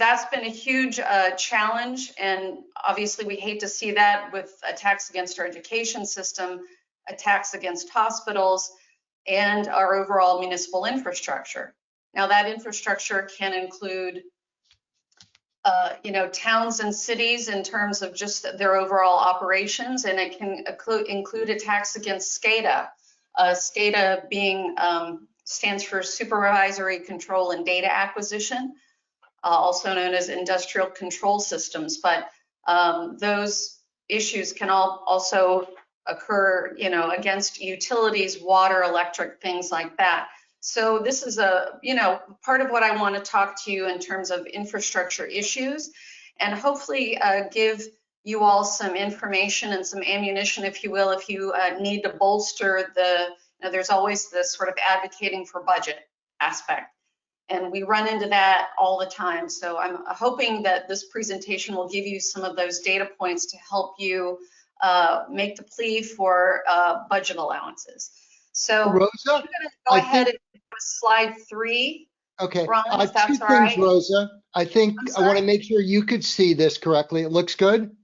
that's been a huge challenge, and obviously we hate to see that with attacks against our education system, attacks against hospitals, and our overall municipal infrastructure. Now that infrastructure can include towns and cities in terms of just their overall operations, and it can include attacks against SCADA. SCADA being stands for Supervisory Control and Data Acquisition, also known as Industrial Control Systems. But those issues can also occur, against utilities, water, electric, things like that. So this is part of what I want to talk to you in terms of infrastructure issues, and hopefully give you all some information and some ammunition, if you will, if you need to bolster there's always this sort of advocating for budget aspect. And we run into that all the time. So I'm hoping that this presentation will give you some of those data points to help you make the plea for budget allowances. So Rosa, I'm going to go ahead and go to slide 3. Okay, Ron, if that's two all things, right. Rosa. I think I want to make sure you could see this correctly. It looks good?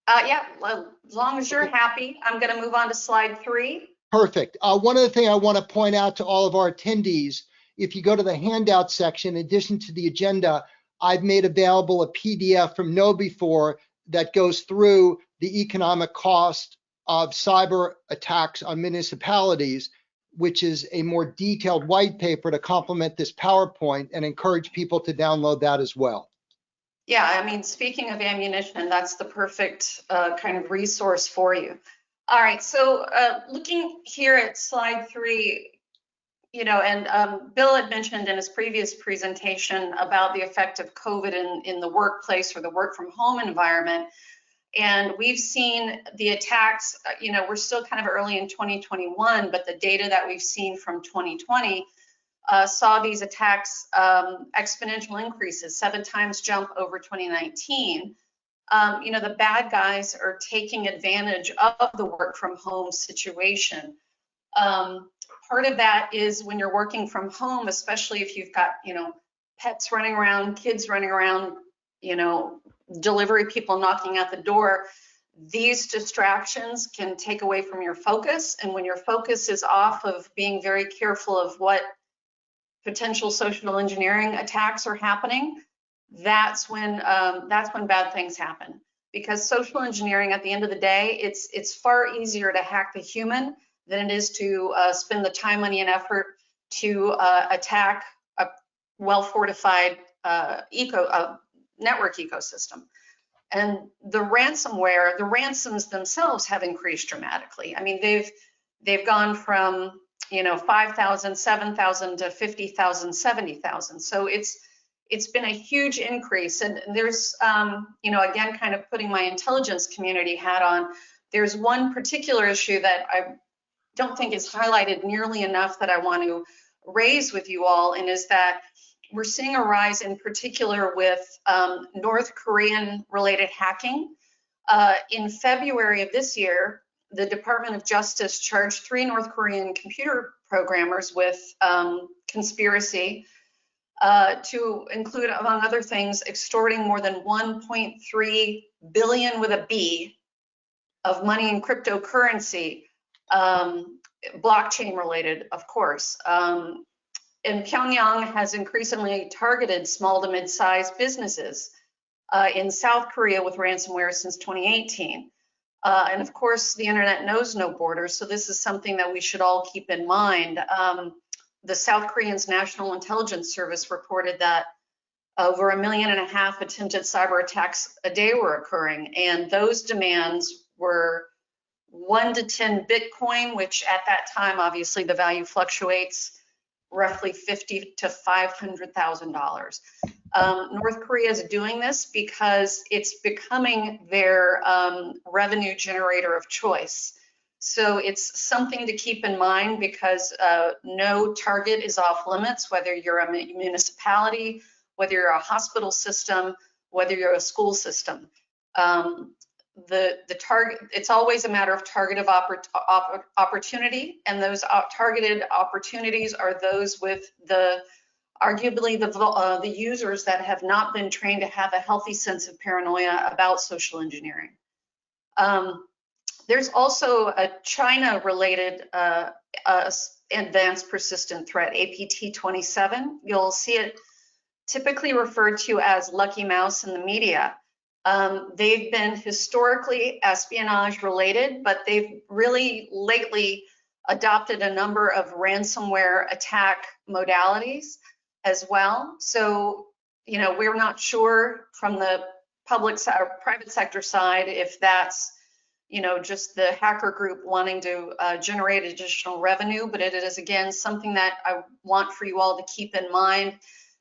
Yeah, as long as you're happy, I'm going to move on to slide 3. Perfect. One other thing I want to point out to all of our attendees, if you go to the handout section, in addition to the agenda, I've made available a PDF from KnowBe4 that goes through the economic cost of cyber attacks on municipalities, which is a more detailed white paper to complement this PowerPoint, and encourage people to download that as well. Yeah, I mean, speaking of ammunition, that's the perfect kind of resource for you. All right, so looking here at slide 3, and Bill had mentioned in his previous presentation about the effect of COVID in the workplace or the work from home environment. And we've seen the attacks, we're still kind of early in 2021, but the data that we've seen from 2020 saw these attacks exponential increases, 7 times jump over 2019. The bad guys are taking advantage of the work from home situation. Part of that is when you're working from home, especially if you've got, pets running around, kids running around, delivery people knocking at the door, these distractions can take away from your focus. And when your focus is off of being very careful of what potential social engineering attacks are happening, that's when bad things happen. Because social engineering, at the end of the day, it's far easier to hack the human than it is to spend the time, money, and effort to attack a well-fortified network ecosystem. And the ransomware, the ransoms themselves have increased dramatically. I mean, they've gone from 5,000, 7,000 to 50,000, 70,000. So it's been a huge increase. And there's again, kind of putting my intelligence community hat on, there's one particular issue that I don't think is highlighted nearly enough that I want to raise with you all, and is that we're seeing a rise in particular with North Korean related hacking. In February of this year, the Department of Justice charged 3 North Korean computer programmers with conspiracy to include, among other things, extorting more than 1.3 billion with a B of money in cryptocurrency, blockchain related, of course. And Pyongyang has increasingly targeted small to mid-sized businesses in South Korea with ransomware since 2018. And of course, the internet knows no borders, so this is something that we should all keep in mind. The South Korean's National Intelligence Service reported that over 1.5 million attempted cyber attacks a day were occurring, and those demands were 1 to 10 Bitcoin, which at that time, obviously the value fluctuates, roughly $50,000 to $500,000. North Korea is doing this because it's becoming their revenue generator of choice. So it's something to keep in mind, because no target is off limits, whether you're a municipality, whether you're a hospital system, whether you're a school system. The target, it's always a matter of targeted opportunity, and those targeted opportunities are those with the arguably the users that have not been trained to have a healthy sense of paranoia about social engineering. There's also a China-related advanced persistent threat, APT27. You'll see it typically referred to as Lucky Mouse in the media. They've been historically espionage related, but they've really lately adopted a number of ransomware attack modalities as well. So, you know, we're not sure from the private sector side if that's, you know, just the hacker group wanting to generate additional revenue, but it is, again, something that I want for you all to keep in mind.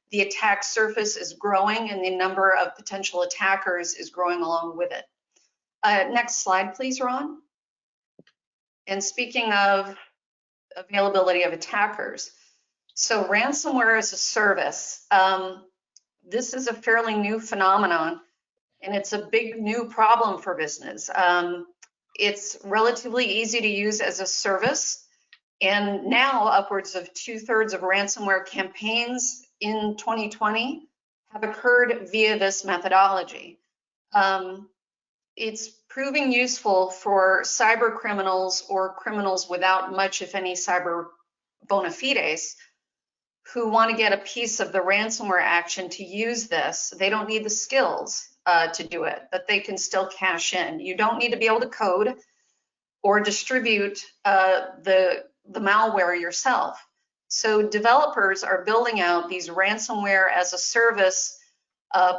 The attack surface is growing and the number of potential attackers is growing along with it. Next slide, please, Ron. And speaking of availability of attackers, so ransomware as a service, this is a fairly new phenomenon and it's a big new problem for business. It's relatively easy to use as a service, and now upwards of 2/3 of ransomware campaigns in 2020 have occurred via this methodology. It's proving useful for cyber criminals or criminals without much, if any, cyber bona fides who want to get a piece of the ransomware action to use this. They don't need the skills to do it, but they can still cash in. You don't need to be able to code or distribute the malware yourself. So developers are building out these ransomware as a service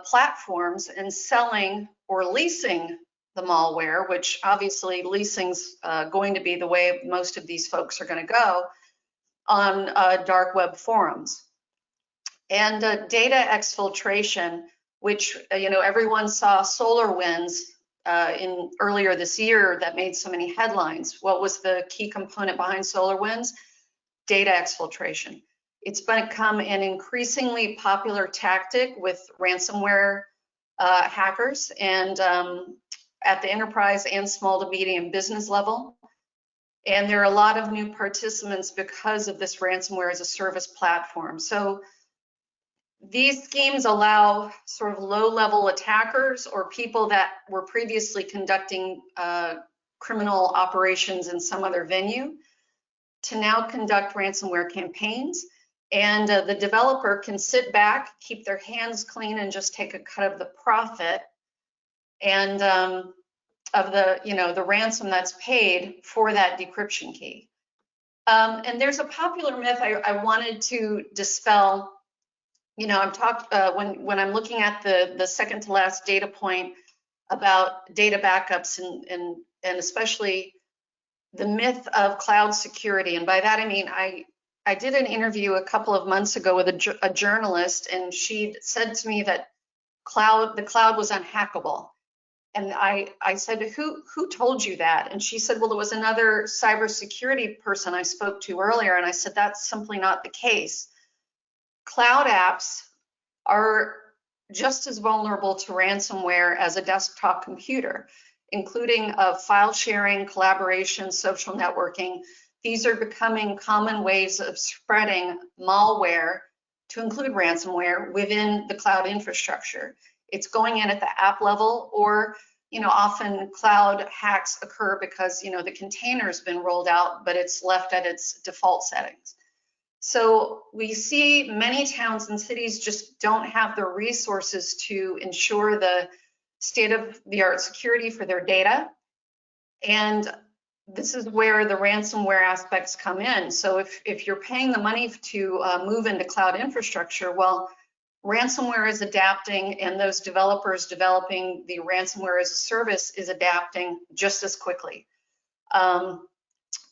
platforms and selling or leasing the malware, which obviously leasing's going to be the way most of these folks are going to go on dark web forums. And data exfiltration, which, you know, everyone saw SolarWinds in earlier this year that made so many headlines. What was the key component behind SolarWinds? Data exfiltration. It's become an increasingly popular tactic with ransomware hackers and at the enterprise and small to medium business level. And there are a lot of new participants because of this ransomware as a service platform. So these schemes allow sort of low-level attackers or people that were previously conducting criminal operations in some other venue to now conduct ransomware campaigns. And the developer can sit back, keep their hands clean, and just take a cut of the profit and of the, you know, the ransom that's paid for that decryption key. And there's a popular myth I wanted to dispel. You know, when I'm looking at the second to last data point about data backups and especially the myth of cloud security. And by that, I mean, I did an interview a couple of months ago with a journalist, and she said to me that the cloud was unhackable. And I said, who told you that? And she said, well, it was another cybersecurity person I spoke to earlier. And I said, that's simply not the case. Cloud apps are just as vulnerable to ransomware as a desktop computer, including file sharing, collaboration, social networking. These are becoming common ways of spreading malware, to include ransomware, within the cloud infrastructure. It's going in at the app level, or, you know, often cloud hacks occur because, you know, the container's been rolled out, but it's left at its default settings. So we see many towns and cities just don't have the resources to ensure the state-of-the-art security for their data. And this is where the ransomware aspects come in. So if you're paying the money to move into cloud infrastructure, well, ransomware is adapting, and those developers developing the ransomware as a service is adapting just as quickly.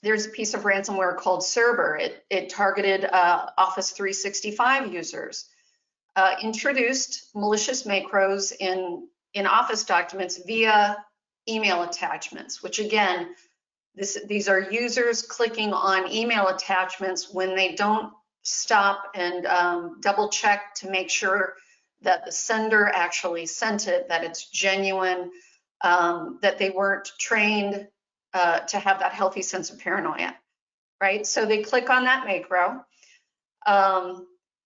There's a piece of ransomware called Cerber. It targeted Office 365 users, introduced malicious macros in Office documents via email attachments, which again, these are users clicking on email attachments when they don't stop and double check to make sure that the sender actually sent it, that it's genuine, that they weren't trained to have that healthy sense of paranoia, right? So they click on that macro.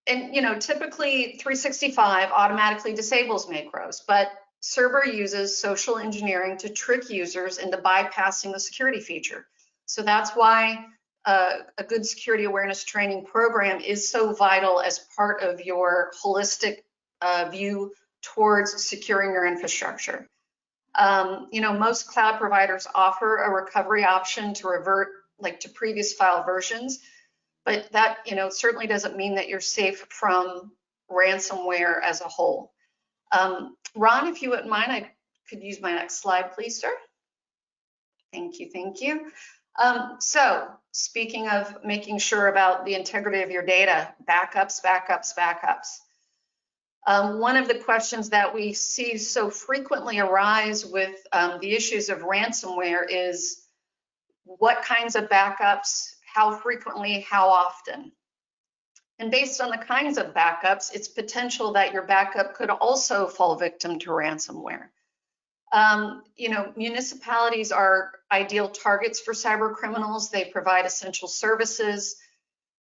And typically 365 automatically disables macros, but Cerber uses social engineering to trick users into bypassing the security feature. So that's why a good security awareness training program is so vital as part of your holistic view towards securing your infrastructure. Most cloud providers offer a recovery option to revert to previous file versions, but that certainly doesn't mean that you're safe from ransomware as a whole. Ron, if you wouldn't mind, I could use my next slide, please, sir. Thank you, thank you. So speaking of making sure about the integrity of your data, backups. One of the questions that we see so frequently arise with the issues of ransomware is what kinds of backups, how frequently, how often. And based on the kinds of backups, it's potential that your backup could also fall victim to ransomware. Municipalities are ideal targets for cyber criminals. They provide essential services,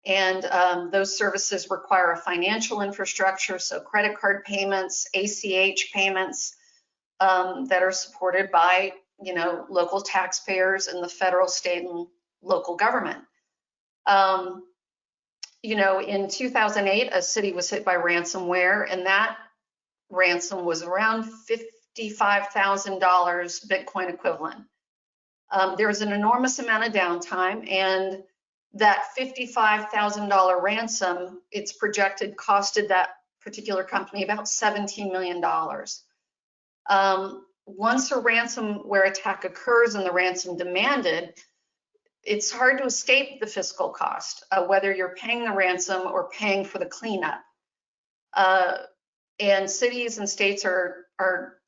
and those services require a financial infrastructure, so credit card payments, ACH payments that are supported by local taxpayers and the federal, state, and local government. In 2008, a city was hit by ransomware, and that ransom was around $55,000 Bitcoin equivalent. There was an enormous amount of downtime, and that $55,000 ransom, it's projected, costed that particular company about $17 million. Once a ransomware attack occurs and the ransom demanded, it's hard to escape the fiscal cost, whether you're paying the ransom or paying for the cleanup. And cities and states are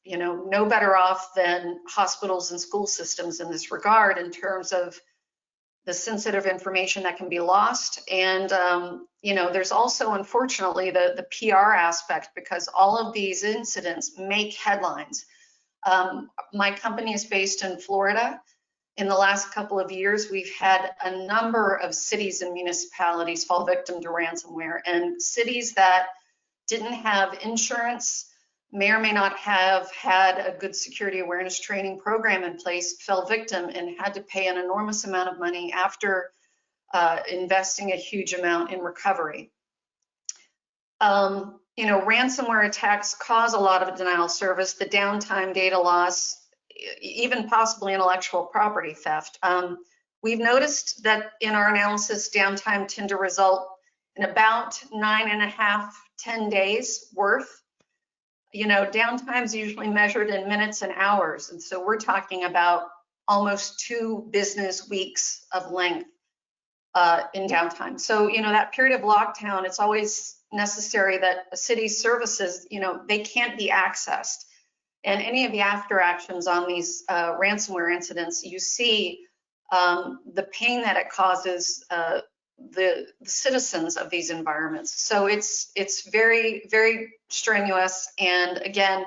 no better off than hospitals and school systems in this regard in terms of the sensitive information that can be lost. And there's also, unfortunately, the PR aspect, because all of these incidents make headlines. My company is based in Florida. In the last couple of years, we've had a number of cities and municipalities fall victim to ransomware, and cities that didn't have insurance, may or may not have had a good security awareness training program in place, fell victim and had to pay an enormous amount of money after investing a huge amount in recovery. Ransomware attacks cause a lot of denial of service, the downtime, data loss, even possibly intellectual property theft. We've noticed that in our analysis, downtime tend to result in about 9.5, 10 days worth. Downtime is usually measured in minutes and hours. And so we're talking about almost 2 business weeks of length in downtime. So, that period of lockdown, it's always necessary that a city's services, they can't be accessed. And any of the after actions on these ransomware incidents, you see the pain that it causes the citizens of these environments. So it's very, very strenuous. And again,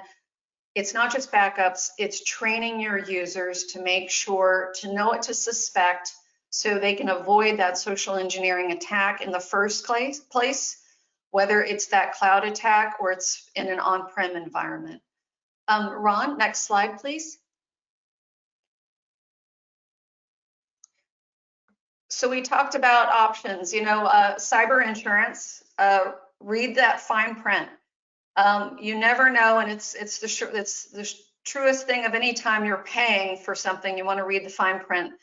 it's not just backups, it's training your users to make sure to know what to suspect so they can avoid that social engineering attack in the first place, whether it's that cloud attack or it's in an on-prem environment. Ron, next slide, please. So we talked about options, cyber insurance, read that fine print. You never know, and it's the truest thing of any time you're paying for something, you want to read the fine print.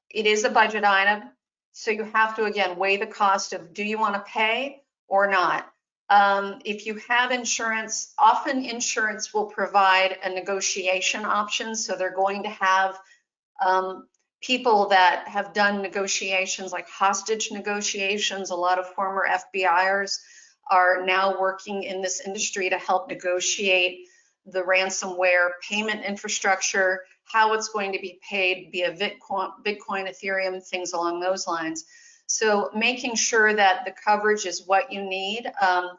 It is a budget item, so you have to, again, weigh the cost of do you want to pay or not. If you have insurance, often insurance will provide a negotiation option, so they're going to have people that have done negotiations like hostage negotiations. A lot of former FBIers are now working in this industry to help negotiate the ransomware payment infrastructure, how it's going to be paid via Bitcoin, Ethereum, things along those lines. So making sure that the coverage is what you need. I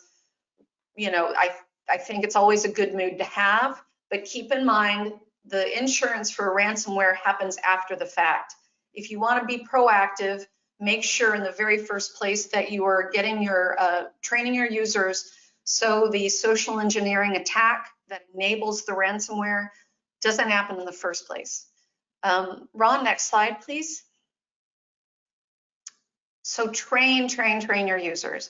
think it's always a good mood to have, but keep in mind the insurance for ransomware happens after the fact. If you want to be proactive, make sure in the very first place that you are getting your training your users so the social engineering attack that enables the ransomware doesn't happen in the first place. Ron, next slide, please. So train your users.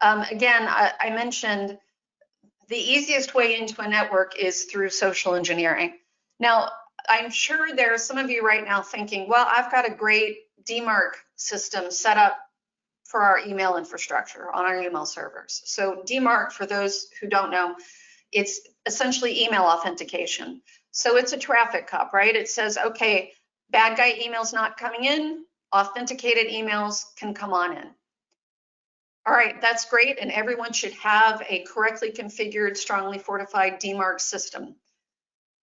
Again, I mentioned the easiest way into a network is through social engineering. Now, I'm sure there are some of you right now thinking, well, I've got a great DMARC system set up for our email infrastructure on our email servers. So DMARC, for those who don't know, it's essentially email authentication. So it's a traffic cop, right? It says, okay, bad guy email's not coming in, authenticated emails can come on in. All right, that's great, and everyone should have a correctly configured, strongly fortified DMARC system.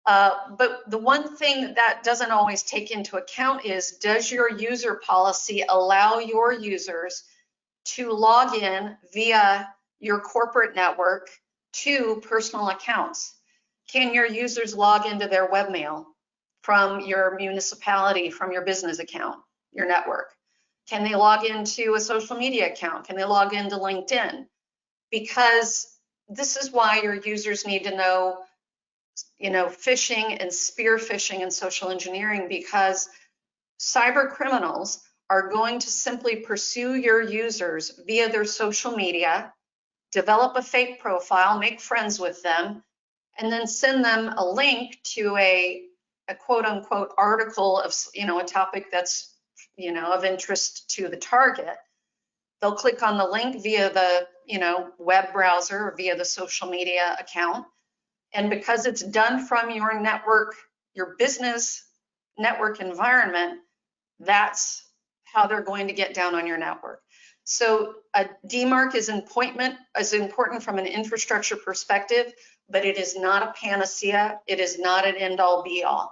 But the one thing that doesn't always take into account is, does your user policy allow your users to log in via your corporate network to personal accounts? Can your users log into their webmail from your municipality, from your business account, your network? Can they log into a social media account? Can they log into LinkedIn? Because this is why your users need to know, phishing and spear phishing and social engineering, because cyber criminals are going to simply pursue your users via their social media, develop a fake profile, make friends with them, and then send them a link to a quote unquote article of, a topic that's, of interest to the target. They'll click on the link via the, web browser or via the social media account. And because it's done from your network, your business network environment, that's how they're going to get down on your network. So a DMARC is important from an infrastructure perspective, but it is not a panacea. It is not an end-all be-all.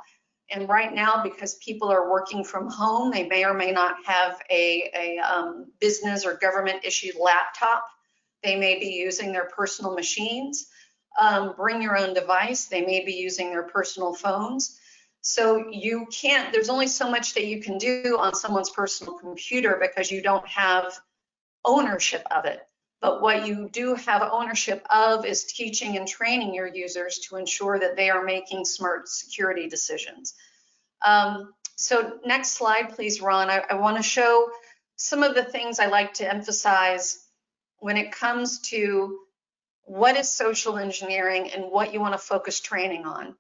And right now, because people are working from home, they may or may not have a business or government issued laptop. They may be using their personal machines. Bring your own device. They may be using their personal phones. So you can't, there's only so much that you can do on someone's personal computer because you don't have ownership of it. But what you do have ownership of is teaching and training your users to ensure that they are making smart security decisions. So next slide, please, Ron. I want to show some of the things I like to emphasize when it comes to what is social engineering and what you want to focus training on.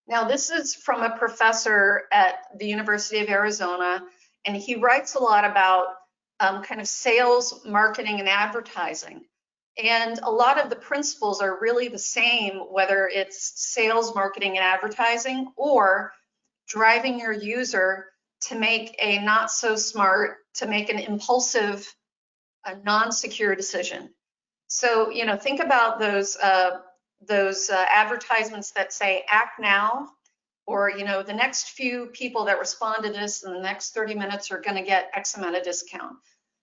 Now, this is from a professor at the University of Arizona, and he writes a lot about kind of sales, marketing, and advertising. And a lot of the principles are really the same, whether it's sales, marketing, and advertising, or driving your user to make a not so smart, to make an impulsive, a non-secure decision. So, think about those advertisements that say act now, or, the next few people that respond to this in the next 30 minutes are going to get X amount of discount.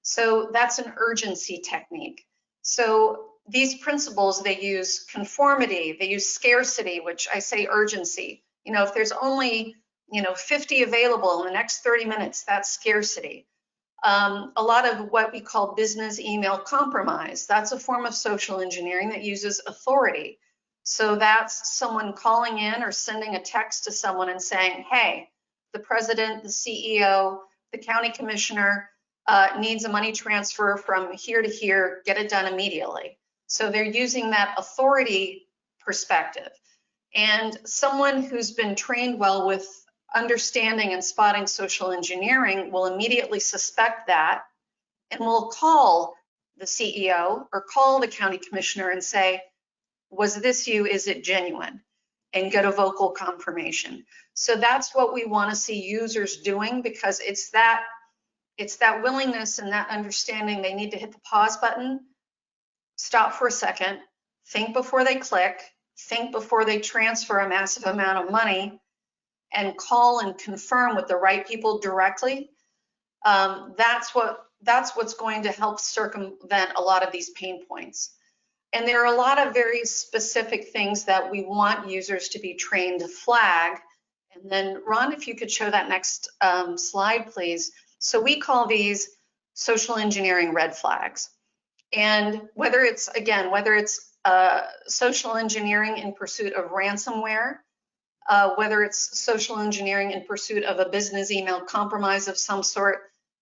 So that's an urgency technique. So these principles, they use conformity, they use scarcity, which I say urgency. If there's only, 50 available in the next 30 minutes, that's scarcity. A lot of what we call business email compromise, that's a form of social engineering that uses authority. So that's someone calling in or sending a text to someone and saying, hey, the president, the CEO, the county commissioner needs a money transfer from here to here, get it done immediately. So they're using that authority perspective. And someone who's been trained well with understanding and spotting social engineering will immediately suspect that and will call the CEO or call the county commissioner and say, was this you? Is it genuine? And get a vocal confirmation. So that's what we want to see users doing, because it's that willingness and that understanding. They need to hit the pause button, stop for a second, think before they click, think before they transfer a massive amount of money, and call and confirm with the right people directly. That's what's going to help circumvent a lot of these pain points. And there are a lot of very specific things that we want users to be trained to flag. And then Ron, if you could show that next slide, please. So we call these social engineering red flags. And whether it's, again, whether it's social engineering in pursuit of ransomware, whether it's social engineering in pursuit of a business email compromise of some sort,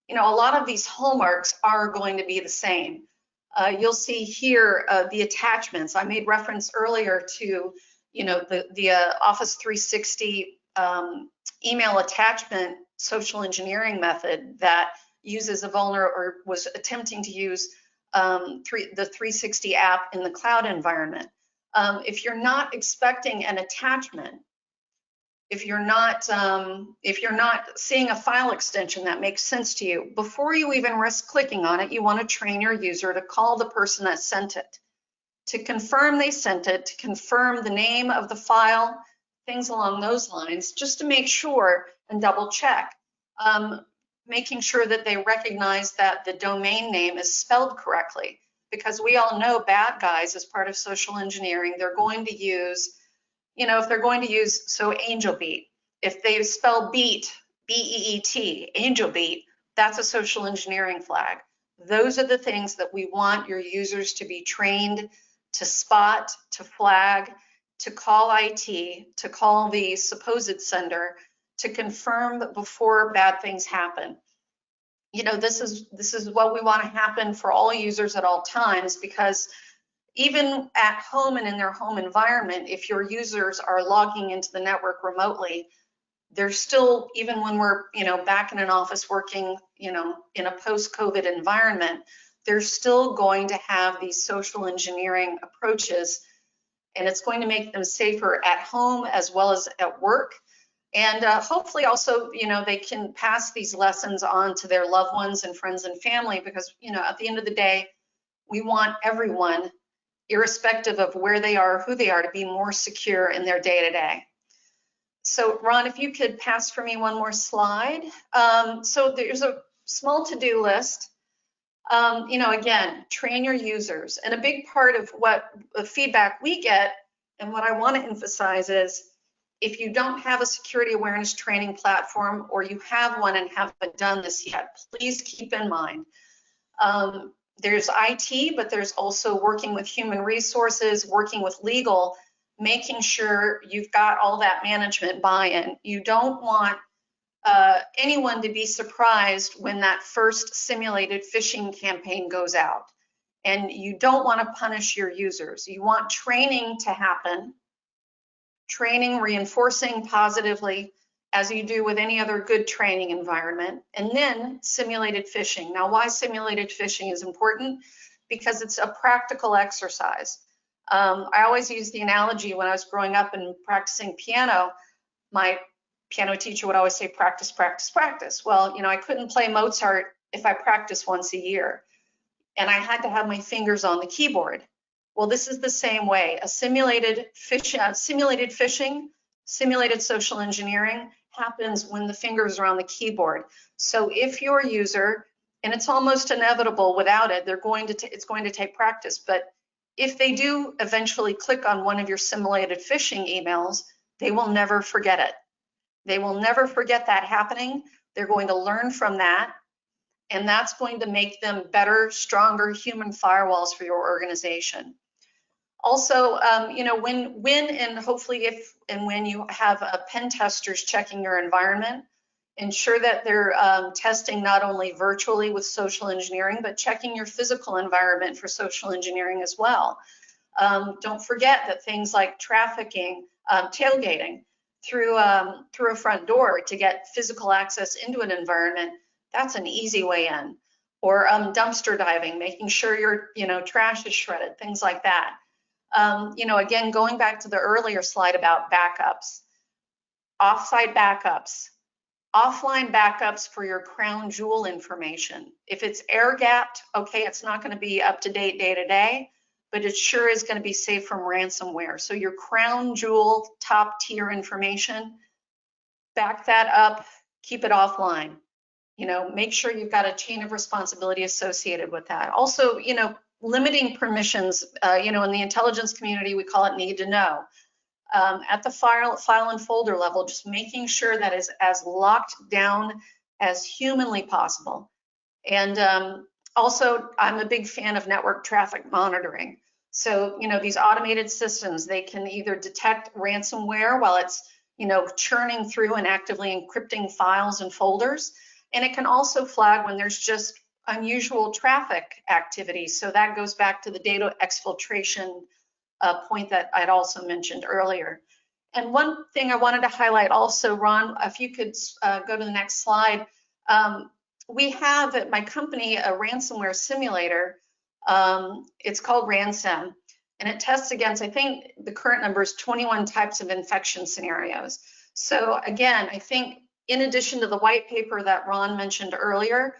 you know, a lot of these hallmarks are going to be the same. You'll see here the attachments. I made reference earlier to, you know, the Office 360 email attachment social engineering method that uses a vulnerable, or was attempting to use the 360 app in the cloud environment. If you're not expecting an attachment, if you're not seeing a file extension that makes sense to you, before you even risk clicking on it, you want to train your user to call the person that sent it, to confirm they sent it, to confirm the name of the file, things along those lines, just to make sure and double check. Making sure that they recognize that the domain name is spelled correctly, because we all know bad guys, as part of social engineering, they're going to use, you know, if they're going to use, so Angel Beat, if they spell beat, B-E-E-T, Angel Beat, that's a social engineering flag. Those are the things that we want your users to be trained to spot, to flag, to call IT, to call the supposed sender, to confirm before bad things happen. You know, this is what we want to happen for all users at all times, because even at home and in their home environment, if your users are logging into the network remotely, they're still, even when we're, you know, back in an office working, you know, in a post-COVID environment, they're still going to have these social engineering approaches, and it's going to make them safer at home as well as at work. And hopefully also, you know, they can pass these lessons on to their loved ones and friends and family, because, you know, at the end of the day, we want everyone, irrespective of where they are, who they are, to be more secure in their day-to-day. So Ron, if you could pass for me one more slide. So there's a small to-do list. You know, again, train your users. And a big part of what the feedback we get, and what I want to emphasize is, if you don't have a security awareness training platform, or you have one and haven't done this yet, please keep in mind, there's IT, but there's also working with human resources, working with legal, making sure you've got all that management buy-in. You don't want anyone to be surprised when that first simulated phishing campaign goes out. And you don't want to punish your users. You want training to happen, training reinforcing positively, as you do with any other good training environment, and then simulated phishing. Now, why simulated phishing is important? Because it's a practical exercise. I always use the analogy when I was growing up and practicing piano, my piano teacher would always say, practice, practice, practice. Well, you know, I couldn't play Mozart if I practiced once a year, and I had to have my fingers on the keyboard. Well, this is the same way. A simulated phishing, simulated social engineering happens when the fingers are on the keyboard. So if your user, and it's almost inevitable without it, it's going to take practice, but if they do eventually click on one of your simulated phishing emails, they will never forget it. They will never forget that happening. They're going to learn from that, and that's going to make them better, stronger human firewalls for your organization. Also, you know, when and hopefully if and when you have pen testers checking your environment, ensure that they're testing not only virtually with social engineering, but checking your physical environment for social engineering as well. Don't forget that things like trafficking, tailgating through a front door to get physical access into an environment, that's an easy way in. Or dumpster diving, making sure your, you know, trash is shredded, things like that. You know, again, going back to the earlier slide about backups, offsite backups, offline backups for your crown jewel information. If it's air gapped, okay, it's not going to be up to date day to day, but it sure is going to be safe from ransomware. So your crown jewel top tier information, back that up, keep it offline. You know, make sure you've got a chain of responsibility associated with that. Also, you know, limiting permissions, you know, in the intelligence community, we call it need to know. At the file and folder level, just making sure that is as locked down as humanly possible. And also, I'm a big fan of network traffic monitoring. So, you know, these automated systems, they can either detect ransomware while it's, you know, churning through and actively encrypting files and folders. And it can also flag when there's just unusual traffic activity. So that goes back to the data exfiltration point that I'd also mentioned earlier. And one thing I wanted to highlight also, Ron, if you could go to the next slide. We have at my company a ransomware simulator. It's called Ransom, and it tests against, I think the current number is 21 types of infection scenarios. So again, I think in addition to the white paper that Ron mentioned earlier,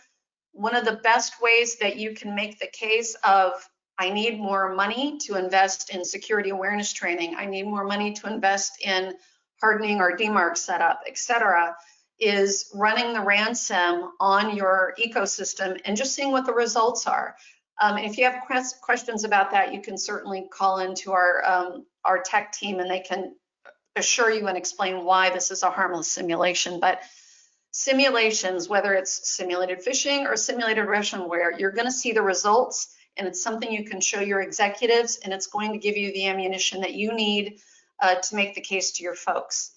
one of the best ways that you can make the case of, I need more money to invest in security awareness training, I need more money to invest in hardening our DMARC setup, et cetera, is running the ransom on your ecosystem and just seeing what the results are. And if you have questions about that, you can certainly call into our tech team and they can assure you and explain why this is a harmless simulation. But simulations, whether it's simulated phishing or simulated ransomware, you're going to see the results, and it's something you can show your executives, and it's going to give you the ammunition that you need to make the case to your folks.